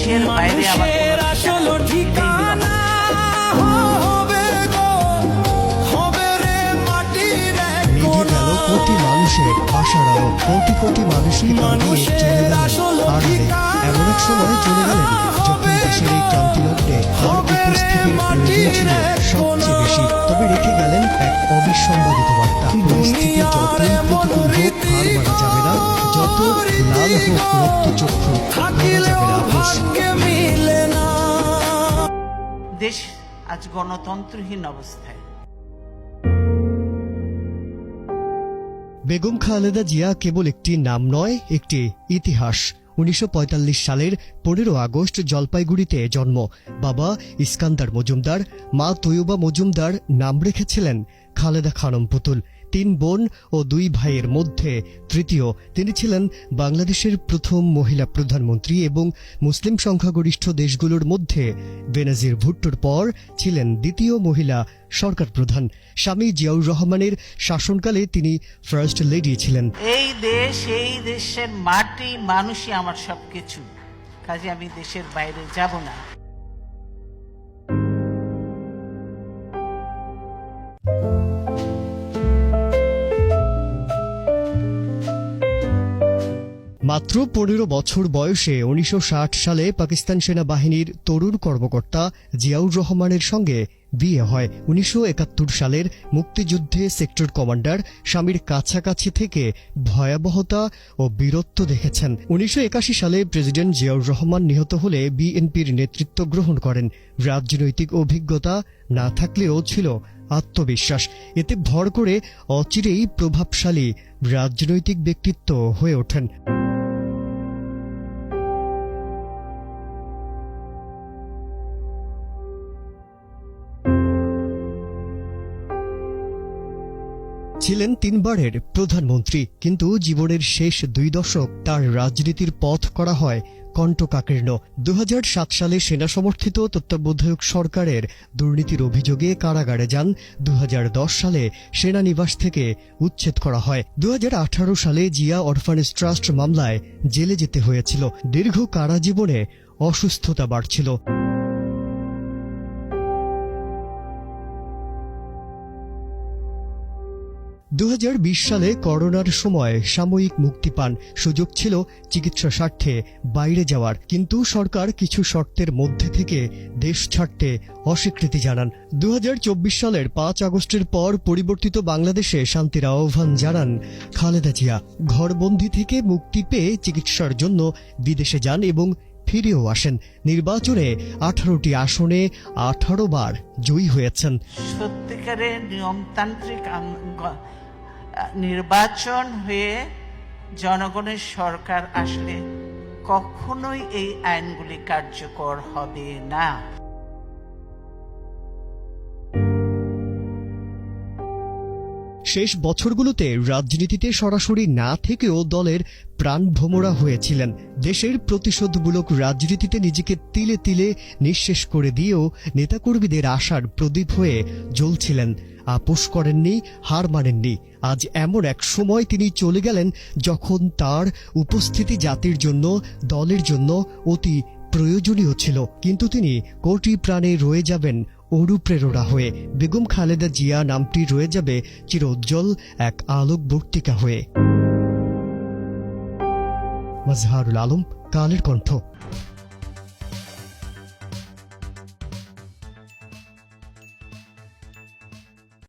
দেশের বাইরে আমার কোনো ঠিকানা নিভে গেল কোটি মানুষের আশার আলো, কোটি কোটি মানুষকে কাঁদিয়ে চলে গেলেন আড়ালে। এমন এক সময় চলে গেলেন যখন দেশের এই ক্রান্তি লগ্নে তার উপস্থিতির প্রয়োজন ছিল সবচেয়ে বেশি। তবে রেখে গেলেন এক অবিসম্বাদিত বার্তা, পরিস্থিতি যতই প্রতিকূল হোক হার মানা যাবে না, যত লাল হোক রক্তচক্ষু মানা যাবে না আপোষ। দেশ আজ গণতন্ত্রহীন অবস্থায়। বেগম খালেদা জিয়া কেবল একটি নাম নয়, একটি ইতিহাস। ১৯৪৫ সালের ১৫ আগস্ট জলপাইগুড়িতে জন্ম। বাবা ইস্কান্দার মজুমদার, মা তৈয়বা মজুমদার নাম রেখেছিলেন খালেদা খানম পুতুল। ৩ বোন ও ২ ভাইয়ের মধ্যে তৃতীয়। তিনি ছিলেন বাংলাদেশের প্রথম মহিলা প্রধানমন্ত্রী এবং মুসলিম সংখ্যাগরিষ্ঠ দেশগুলোর মধ্যে বেনাজির ভুট্টোর পর ছিলেন দ্বিতীয় মহিলা সরকার প্রধান। স্বামী জিয়াউর রহমানের শাসনকালে তিনি ফার্স্ট লেডি ছিলেন। এই দেশের মাটি মানুষই আমার সবকিছু, কাজে আমি দেশের বাইরে যাব না। মাত্র ১৫ বছর বয়সে ১৯৬০ সালে পাকিস্তান সেনাবাহিনীর তরুণ কর্মকর্তা জিয়াউর রহমানের সঙ্গে বিয়ে হয়। ১৯৭১ সালের মুক্তিযুদ্ধে সেক্টর কমান্ডার, স্বামীর কাছাকাছি থেকে ভয়াবহতা ও বীরত্ব দেখেছেন। ১৯৮১ সালে প্রেসিডেন্ট জিয়াউর রহমান নিহত হলে বিএনপির নেতৃত্ব গ্রহণ করেন। রাজনৈতিক অভিজ্ঞতা না থাকলেও ছিল আত্মবিশ্বাস। এতে ভর করে অচিরেই প্রভাবশালী রাজনৈতিক ব্যক্তিত্ব হয়ে ওঠেন। ছিলেন ৩ বারের প্রধানমন্ত্রী, কিন্তু জীবনের শেষ ২ দশক তার রাজনীতির পথ করা হয় কণ্টকাকীর্ণ। ২০০৭ সালে সেনা সমর্থিত তত্ত্বাবধায়ক সরকারের দুর্নীতির অভিযোগে কারাগারে যান। ২০১০ সালে সেনানিবাস থেকে উচ্ছেদ করা হয়। ২০১৮ সালে জিয়া অরফানেজ ট্রাস্ট মামলায় জেলে যেতে হয়েছিল। দীর্ঘ কারাজীবনে অসুস্থতা বাড়ছিল। ২০২০ সালে করোনার সময় সাময়িক মুক্তি পান। সুযোগ ছিল চিকিৎসা স্বার্থে বাইরে যাওয়ার, কিন্তু সরকার কিছু শর্তের মধ্যে থেকে দেশ ছাড়তে অস্বীকৃতি জানান। ২০২৪ সালের ৫ আগস্টের পর পরিবর্তিত বাংলাদেশে শান্তির আহ্বান জানান খালেদা জিয়া। ঘরবন্দি থেকে মুক্তি পেয়ে চিকিৎসার জন্য বিদেশে যান এবং ফিরেও আসেন। নির্বাচনে ১৮টি আসনে ১৮ বার জয়ী হয়েছেন। সত্যিকারের নিয়মতান্ত্রিক নির্বাচন হয়ে জনগণের সরকার আসলে কখনোই এই আইনগুলি কার্যকর হবে না। শেষ বছরগুলোতে রাজনীতিতে সরাসরি না থেকেও দলের প্রাণভোমরা হয়েছিলেন। দেশের প্রতিশোধমূলক রাজনীতিতে নিজেকে তিলে তিলে নিঃশেষ করে দিয়েও নেতাকর্মীদের আশার প্রদীপ হয়ে জ্বলছিলেন। আপোষ করেননি, হার মানেননি। আজ এমন এক সময় তিনি চলে গেলেন যখন তার উপস্থিতি জাতির জন্য, দলের জন্য অতি প্রয়োজনীয় ছিল, কিন্তু তিনি কোটি প্রাণে রয়ে যাবেন অনুপ্রেরণা হয়ে। বেগম খালেদা জিয়া নামটি রয়ে যাবে চিরোজ্জ্বল এক আলোকবর্তিকা হয়ে। মাজহারুল আলম, কালের কণ্ঠ।